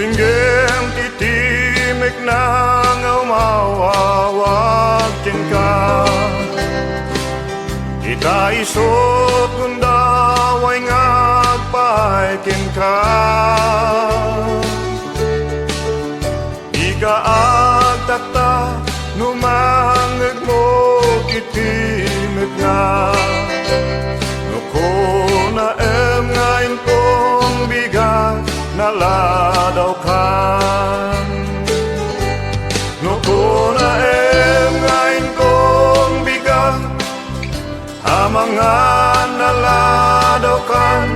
Linggem titimek na nga umawawagin ka. Kita isot kundaway ngagpaikin ka. Ika agtakta numangag mo titimek na. Nuko na ngayon kong bigat naladaw kan. Nuko na ngayon kong bigat mga naladaw kan.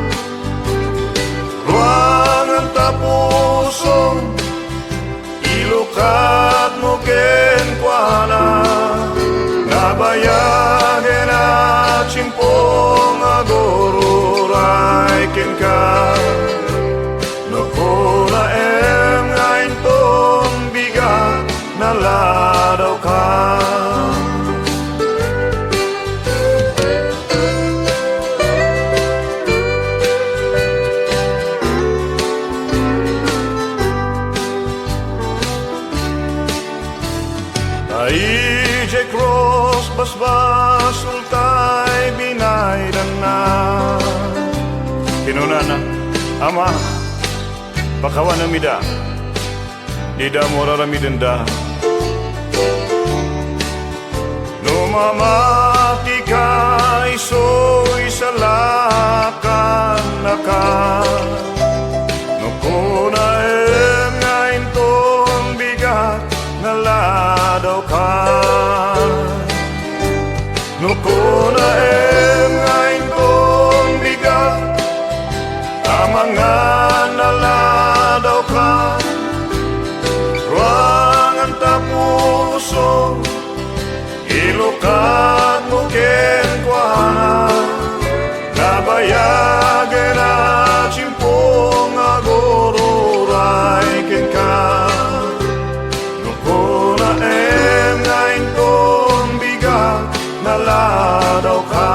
Ruangan tapusong ilukat mo kenkwana. Nabayagin at simpong agururay kenka. Nuko na ngayon tong bigat naladaw kan. Ije cross basbas ultay binaydan na. Kinunana, ama, bakawan na mida, dida mo raramidin da. Numamati ka iso'y salakan na ka. Nuko na ngayon tong bigat naladaw ka. Nuko na ngayon kong bigat mga naladaw ka. Ruangan tapuso ilukat mo kenkwana. Nabayagin at simpong agururay kenka. Naladaw ka.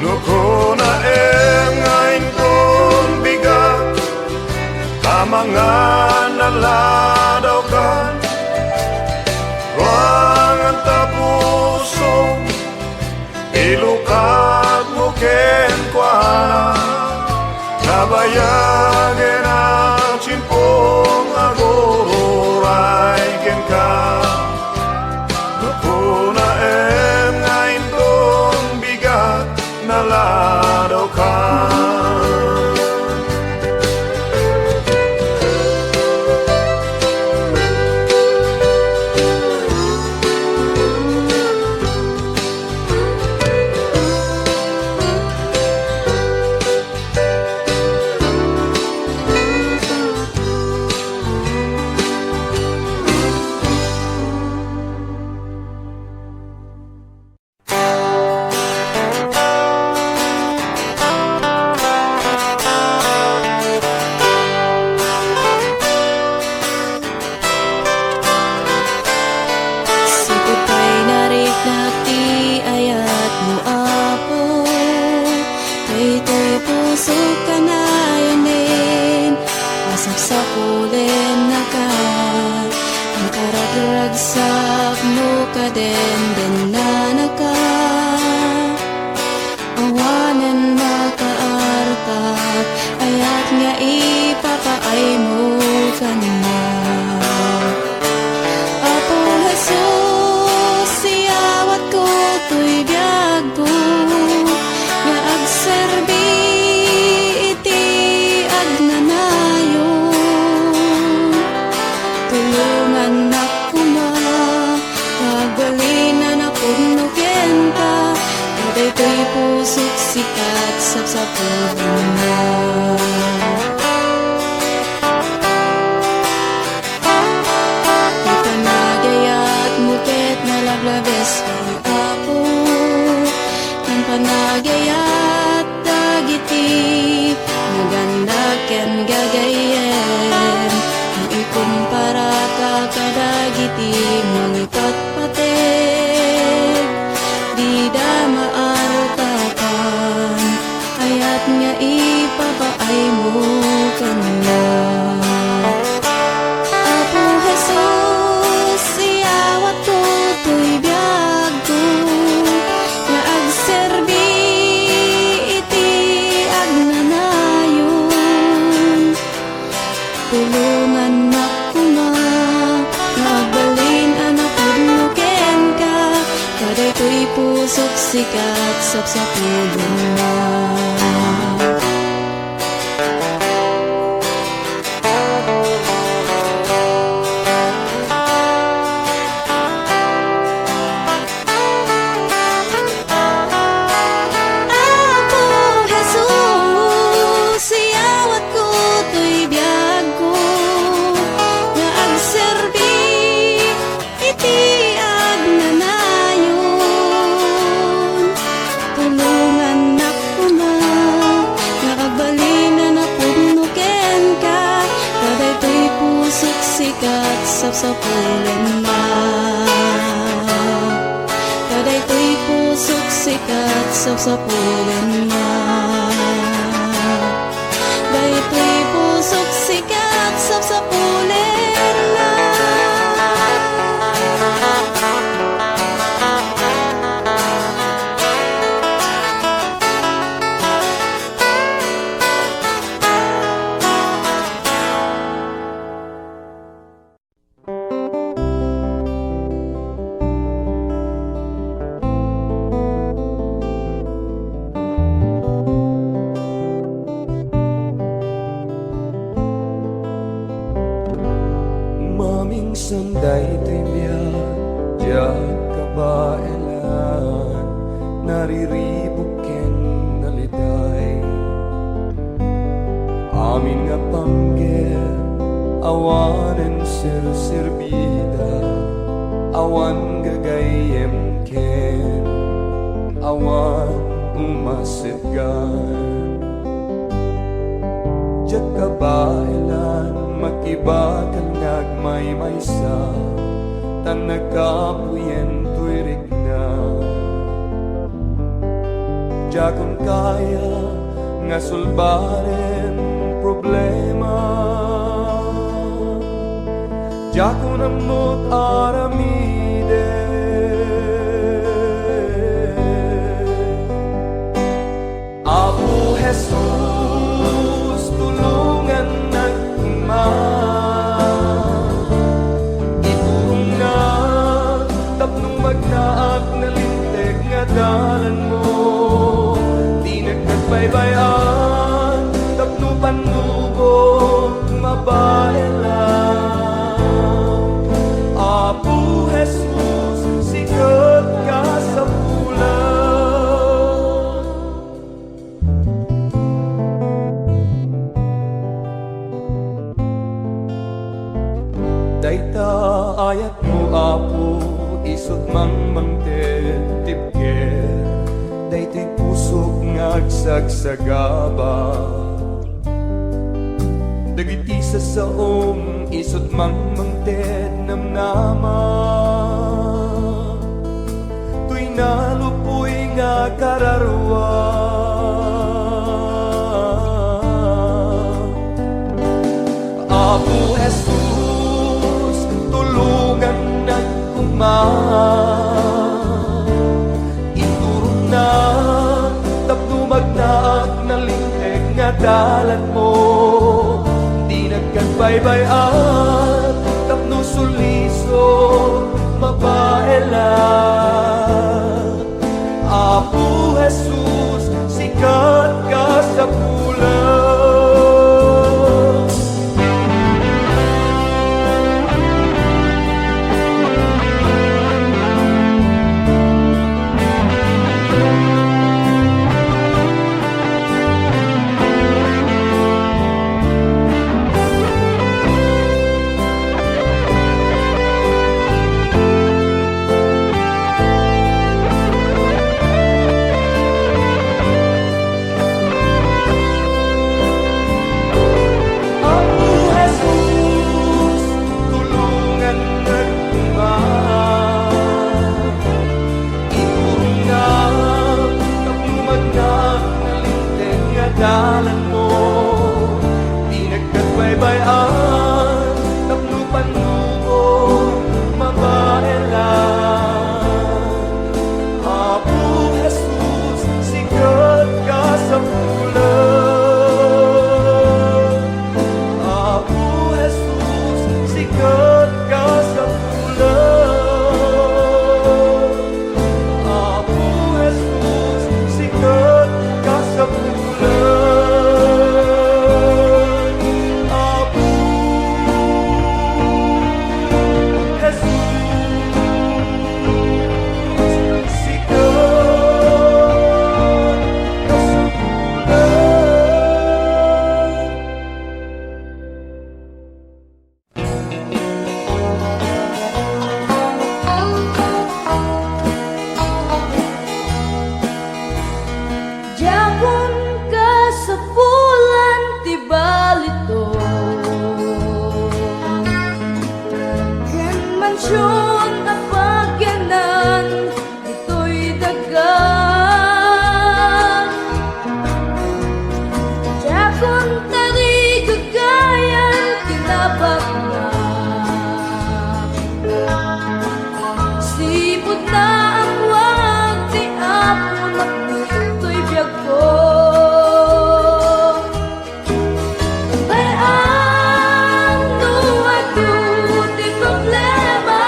Nuko na ngayon kong bigat mga naladaw ka. Ruangan tapusong ilukat mo kenkwana. Nabayagin at simpong agururay kenka. Naladaw ka. Sakulin na ka, ang karagragsak mo ka din na naka. Awanan makaartak, ayat nga ipapaay mo ka na. Apo Jesus, siyawat ko to'y biyag ko, nga agserbi iti agnanayo. Tulungan ako na, pagwalinan ako nukenta, kaday ko'y pusok sikat sa puhin na. Ipanagayat mukit na laglabes kay Apo, ang panagayat dagiti, nagandag ken gagayen. Ikumpara ka kadagiti mangikat patek, di da maartakan, ayat nga ipapaay mo ka na. Apo Jesus, iyawat ko to'y biyag ko, nga agserbi iti agnanayon. Tulungan ako nga, nagbalin anak pudnuken ka, kaday to'y pusok sikat sapsapulong na. Sikat sapsapulan na, kaday to'y pusok sikat sapsapulan na, kaday to'y pusok sikat sapsapulan na. Sanday timya, diyan kabailan, nariribukin naliday. Amin nga panggir, awanen sirsirbida, awan gagayem ken, awan umasitgan. Diyan kabailan, makibakal ngagmay maysa, tan nagkapuyen tuirik na. Diakon kaya nga sulbarin problema, diakon amot aramide. Apo Jesus, tulungan iturong na tapnong magnaag na lintek nga dalan mo, di nagkagbaybayan tapno panubog mabaelan. Apo Jesus, sikat ka sa pulan. Dayta ayat mo apo, isot mang mangtitipker, dayto'y pusok ngagsagsagaba. Dagiti sa saom, isot mang mangted namnama, tuy nalupoy nga kararwa. Apo Jesus, tulungan iturong na tapno magnaag na lintek nga dalan mo, di nagkagbaybayan tapno suliso mabaelan. Apo Jesus, sikat ka sa pulan. dito. Ken mansyon at pagyanan, ito'y dagat. Jakon tari kagayan, kinabak na. Sipot na ang wag, di apon at ito'y biyag ko. Bayaan no adu di problema.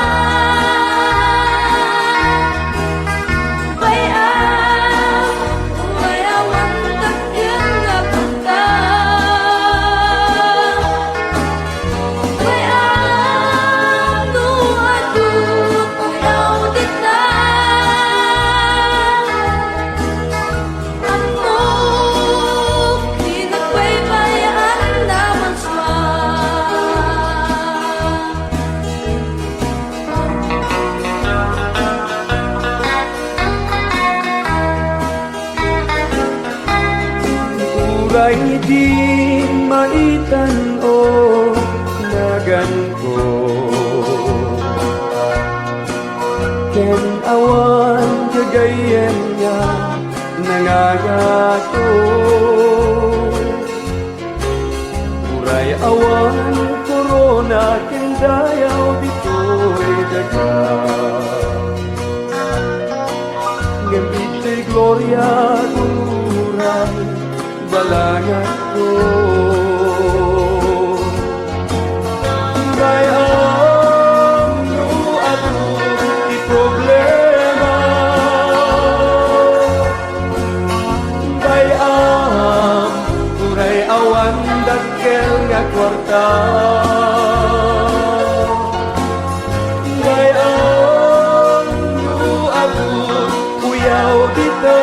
Bayaan umayawan takyan nga punta. Bayaan no adu uyaw di ta. Amo di nagbaybayan naman siya. Uray di maitan o nagan ko. Ken awan kagayen niya nangangato. Uray awan korona ken dayaw dito'y daga. Ngambito'y gloria kuluran balangat ko. Bayaan no ako di problema. Bayaan uray awan dakkel nga kwarta. Bayaan no ako uyaw dito.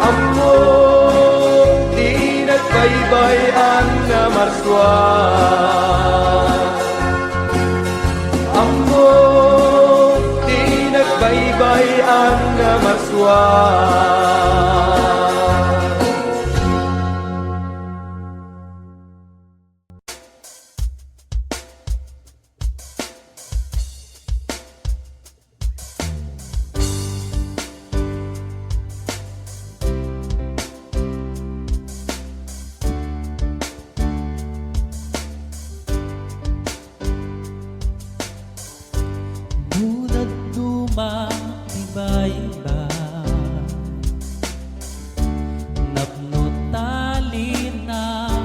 Amo di nagbaybayan nga marswan. Amo di nagbaybayan nga marswan. Bulag dumatibay-ba napnot talinay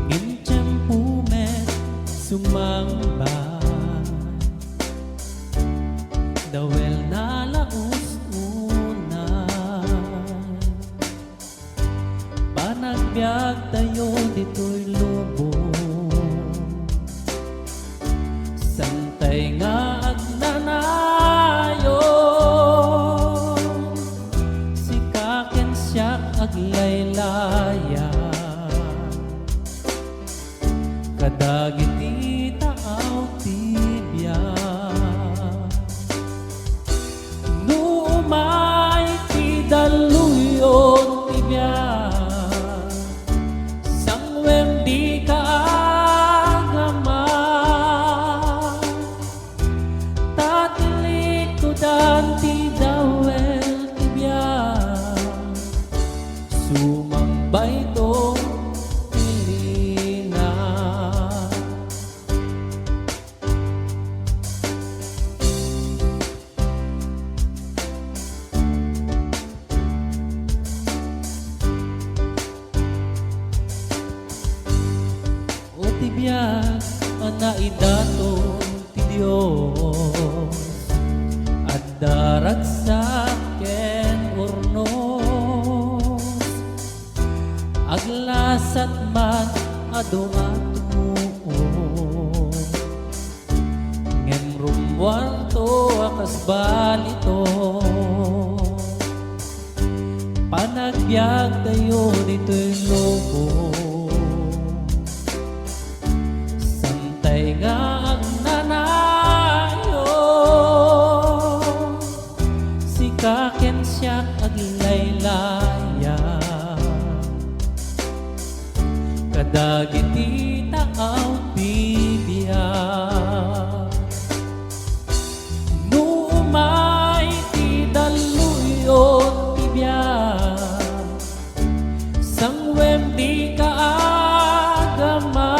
Gintyang pumet sumambay Dawel na laos unay Panagbiag tayo dito'y lubo Santay nga agnanayon Si kaken siya aglaylaya Kadagiti taaw tibya Nuumay ti daluyon tibya Sangwem di ka Danti dawel tibiyang sumambay to pilina O tibiyang anaidato ti Diyos Daragsak ken urnos Aglasat man adu-adu Ngem rumwan to akas balito Panagbiag tayo dito'y lobo Santay nga ang nanayo kaken siya aglaylaya kadagiti taaw bibiyak numay ti daluyot ti biyak sangwem di kaagama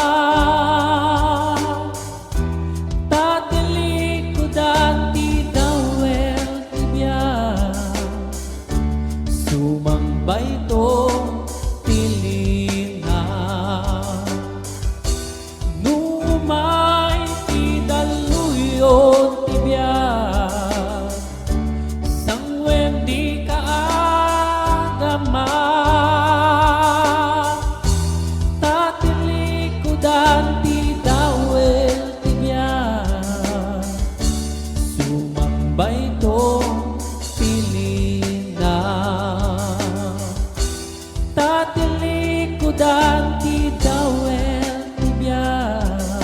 tatili ko dati dawel ti biyak sumambay to tilina numay ti daluyot ti biyak sangwem di kaagama tatili ko dati dawel ti biyak sumambay to pilina tatili ko dati dawel ti biyak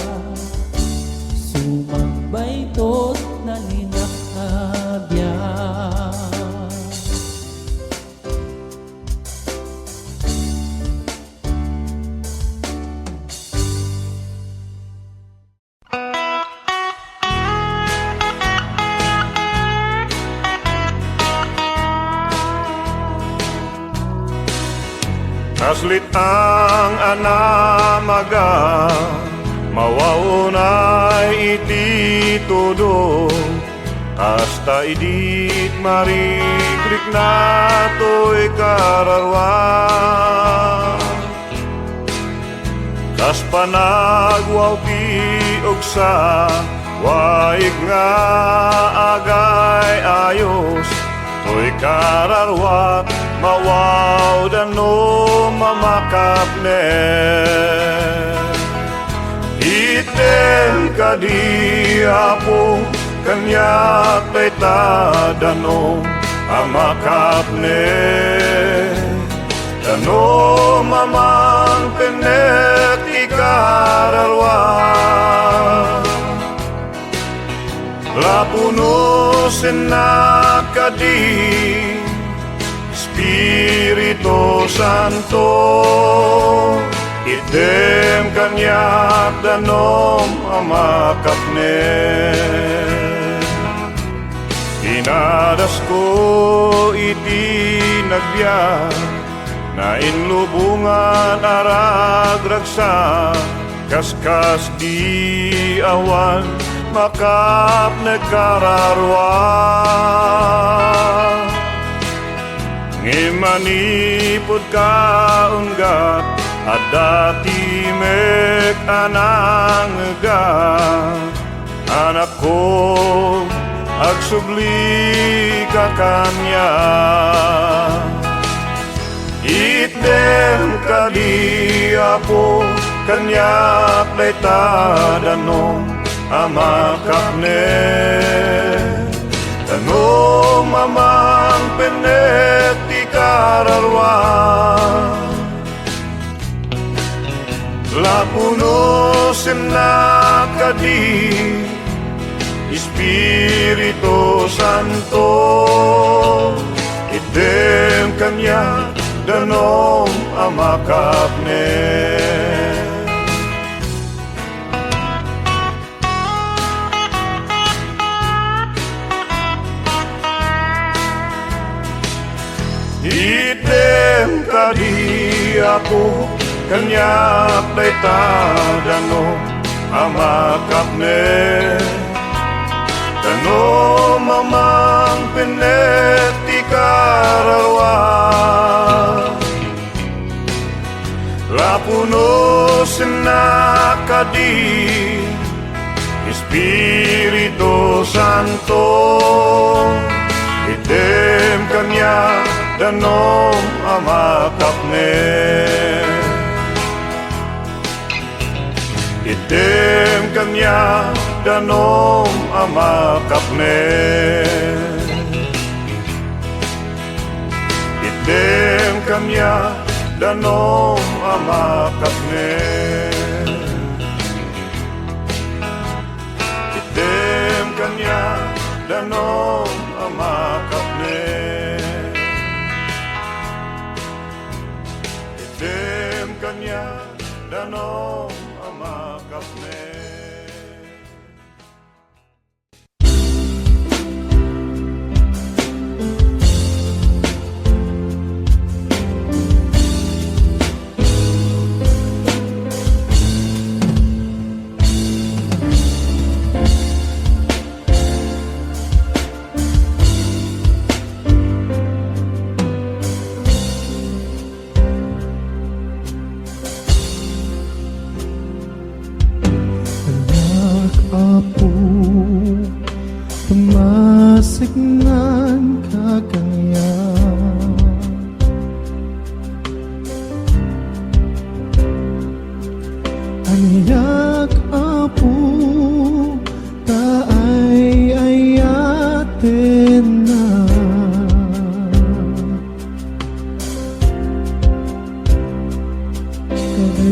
sumambay to nalinakabyak Aslit ang anamaga, mawaunay iti todo, hasta idit marikrik na to'y kararwa. Kas panagwaw ti ogsa, waig nga agay ayos, to'y kararwat mawaw dano mamakapne. Item kadi apo kanyak peta dano amakapne. Dano mamang penek ikararwa. Lapuno senakadi Espiritu Santo, item kanyak danom amakapne. Inadas ko iti nagbiyak, na inlubungan aragragsa, kaskas di awan makap nagkararwa. Ngimanipod ka ungat at dati mek anang ga anak ko agsubli ka kanya. Item kadi apo kanyak leta danom amakapne. Dano mamang penet ikararwa. Lapuno senakadi Espiritu Santo, item kanya danom amakapne. Item kadi ako kanyak dayta danom amakapne. Dano mamang penet ikararwa. Lapuno senakadi Espiritu Santo, item kanya danom amakapne. Item kanya danom amakapne. Item kanya danom amakapne. Item kanya danom amakapne.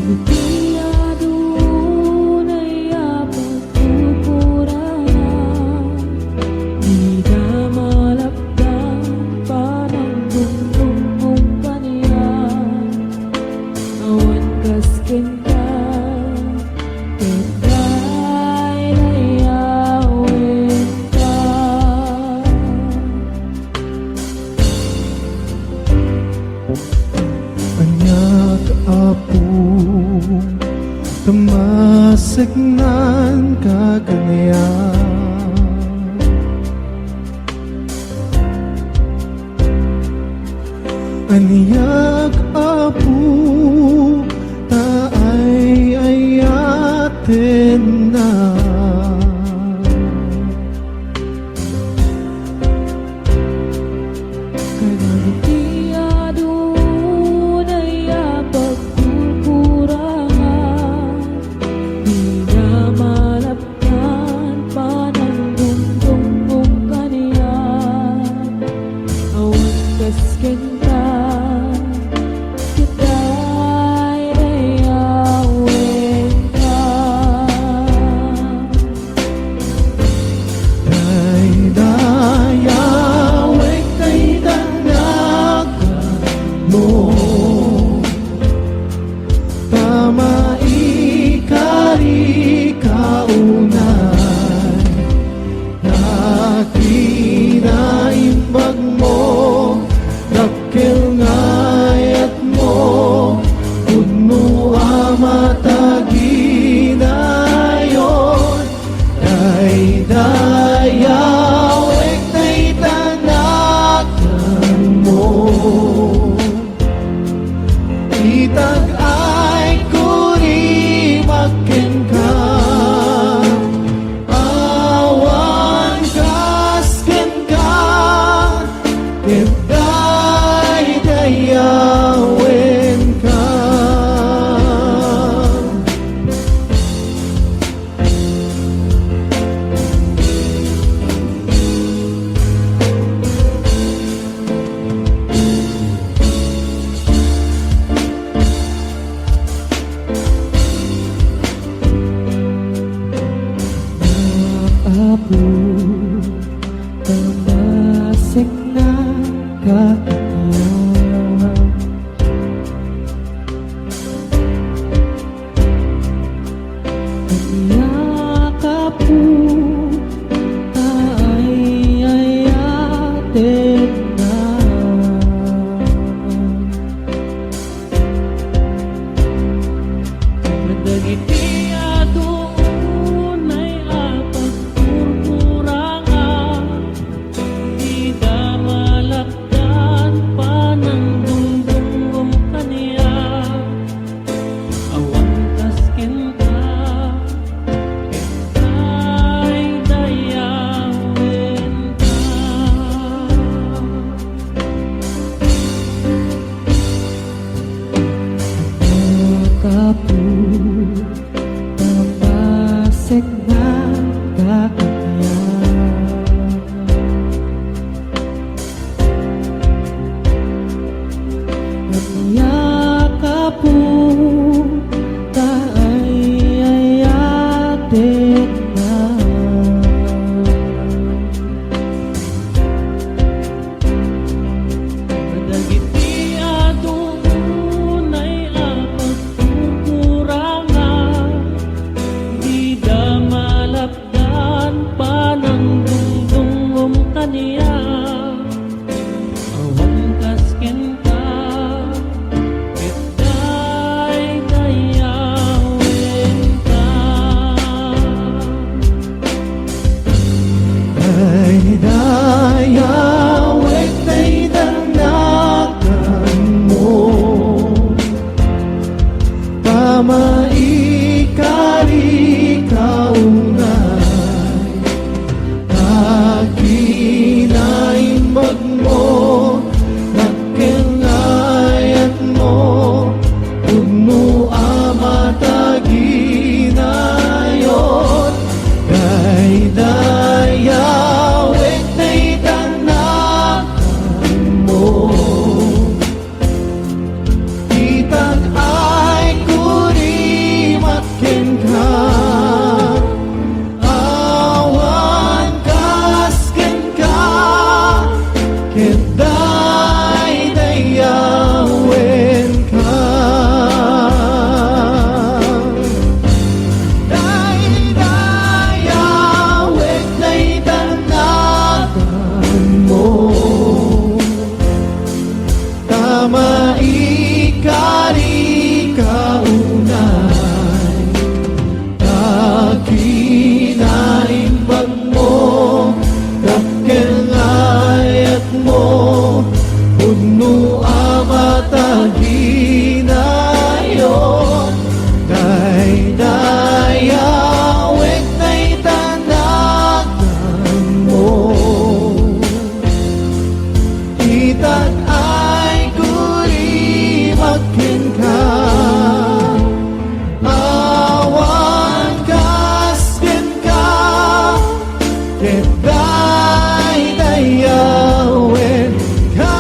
Kadagitiya dunay pagkukurangan, di ka malapdan parang bumbumbong kaniya. Awan kaskin ka, kita'y nayawin ka. Anak apo Tamasagnan kaganaya Aniyak apo Taay ayatin na Kadagitiya dunay pagkukurangan, di na malapdan panangdumdum kaniya. Awan kasken ka, kita'y nayawin ka. Dayawek kay tanag mo Tama ikari kaunay Nakinaimbag mo Dakil ngayat mo Puno amataginayon Dayawek kay tanagan mo Itag ay kurimakin ka Awan kasken ka Kita'y dayawin ka Apo, tamasik na kanya. Aniyak apo, taay ayatin na. Kadagitiya dunay pagkukurangan, di da malapdan panangdumdum kaniya. Awan kasken ka, kita'y dayawin ka. Kapu Tamasik na kakanya Aniyak apo Taay ayatin na Kadagitiya dunay pagkukurangan, di da malapdan panangdumdum kaniya. Awan kasken ka, kita'y na maikari kaunay Kakinaimbag mo Kakenayat mo Puno amataginayon Kay dayawek na'y tanagan mo Itag ay kurimakin ka Awan kaskin ka Keday dayawen ka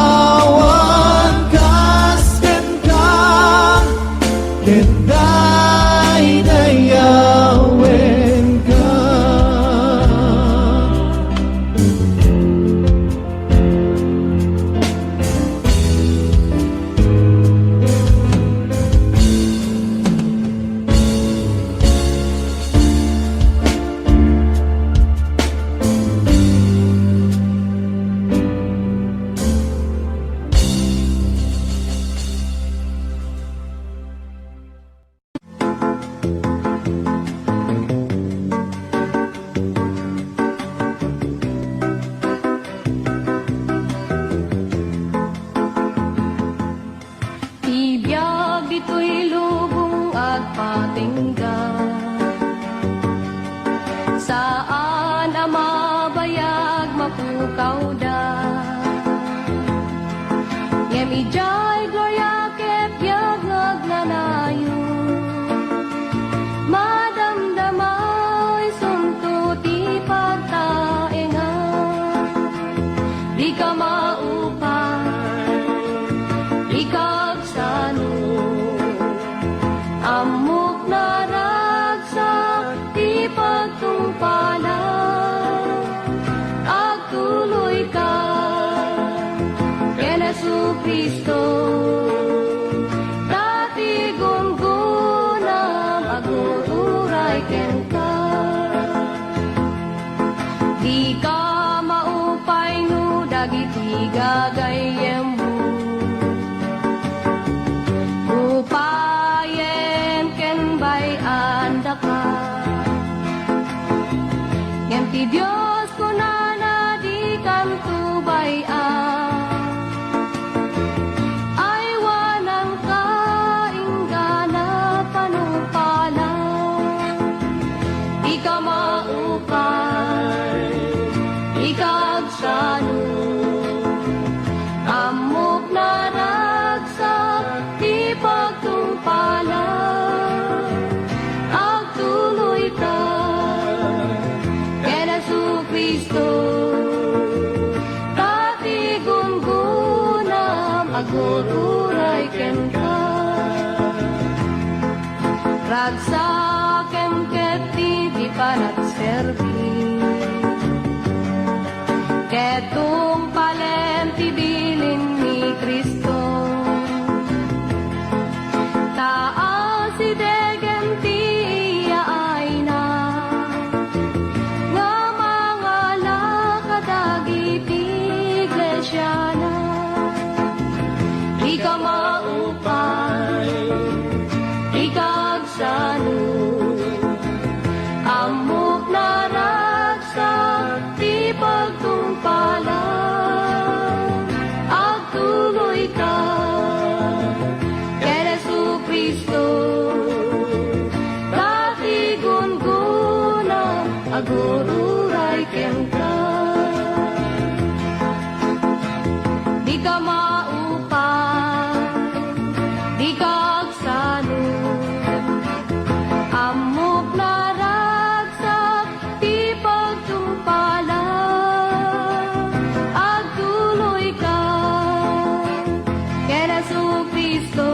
Awan kaskin ka Keday dayawen ka Ibiyag dito'y lubong at patinggan Saan ang mabayag mapukaw da Yemijay gloria ket yag nagnanayo Madamdamay sunto ti pagtaengan Di ka maupay Di kagsano Amok na ragsak Di pagtungpalan Agtuloy ka Ken Jesucristo Dati gungunam Aguturay ken ka Di ka maupay no Dagiti gagayem mo Upayen ken bay anda ka Ngem ti Diyos ko na di kan tubayan Ay wanang kainggana panupalan Di ka maupay Di kagsano Amok na ragsak Di pagtungpalan Agtuloy ka Ken Jesucristo Dati gungunam Aguturay ken ka Ragsakem ket di panagserbi Ketong palen ti bilin ni Kristo Taas si degen ti ay na Nga mga lakadagi ti iglesia na Di ka maupay Di kagsano Amok na ragsak Di pagtungpalan Agtuloy ka Ken Jesucristo Dati gungunam Aguturay ken ka Di ka maupay Di kagsano Amok na ragsak Di pagtungpalan Agtuloy ka Ken Jesucristo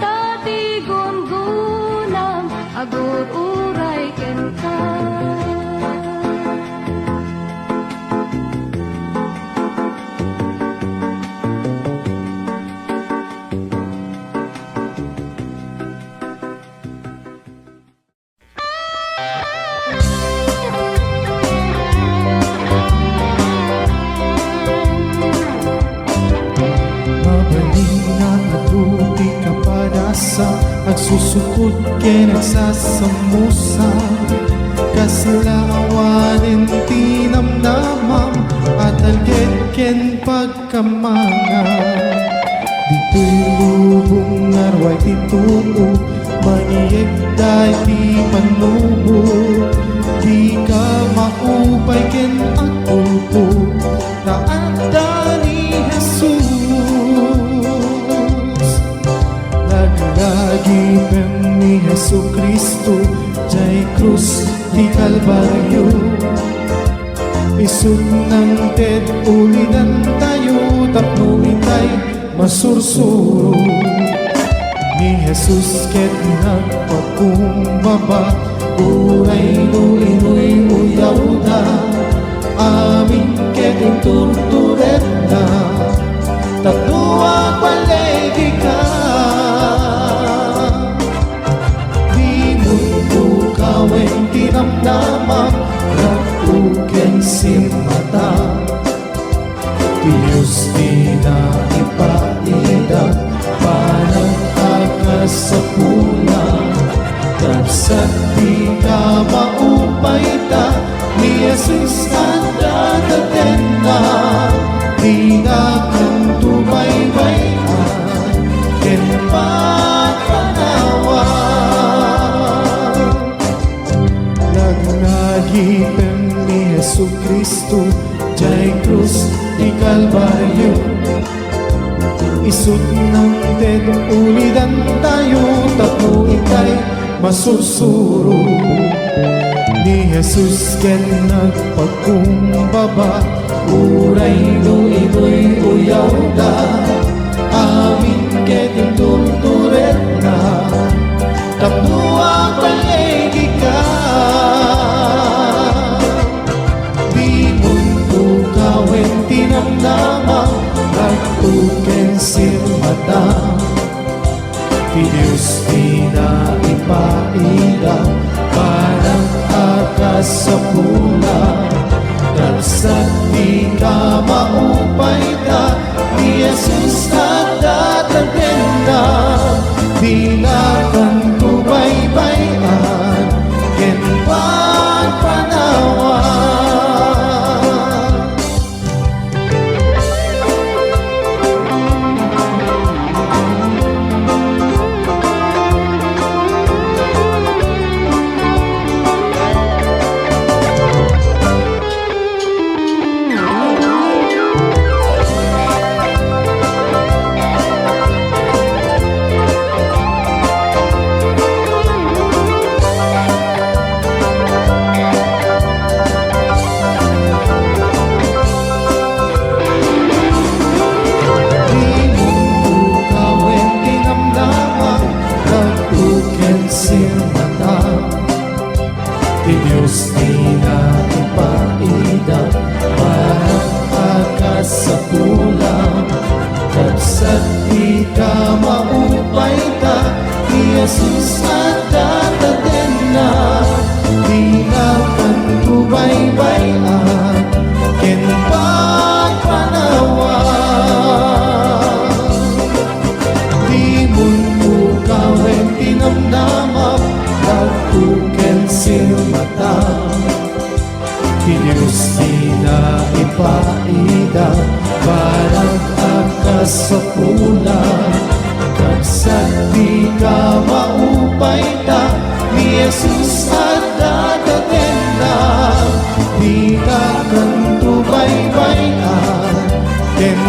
Dati gungunam Aguturay ken ka Mabaling na natuti ka para sa agsusukod ken nagsasamusa kaslawanin tinamnamam at alged ken pagkamanga dito'y lubong narway tituo maniyek dahi di manubo di ka maupay ken agpulpo naanda ni Jesus naglagi ni Jesu Kristo jay krus di Kalbaryo isud ng ted ulidan tayo tapno itay masursuro ni Jesus ket nagpakumbaba uray nuinoy uyaw na amin ket turturet na tatluwa palegi ka di mundo kawen tinamnamang ratuken simata Diyos di na ipaida parang akas sa pula Tapsat di ka maupay ta ni Jesus anda tatenda di na kang tubaybayan ken pagpanawan Nagnagipen ni Jesu Kristo jay krus di Kalbaryo isud ng ted ulidan tayo tapno itay masursuro ni Jesus ken nagpagkumbaba uray nuinoy uyaw da amin ket turturet na tapno ang palegi ka di mundo kawen tinamnama ratuken sirmata Di Diyos di na ipaida parang akas sa pula Tapsat di ka maupay ta ni Jesus at datatenda di na kang tubaybayan ken pagpanawan Di Diyos di na ipaida parang akas sa pulang Tapsat di ka maupay ta ni Jesus at datatenda di na kang tubaybayan ken pagpanawan di mundo kawen tinamnama ratuken sirmata Di Diyos di na ipaida parang akas sa pula Tapsat di ka maupay ta ni Jesus at datatenda di ka kang tubaybayan ken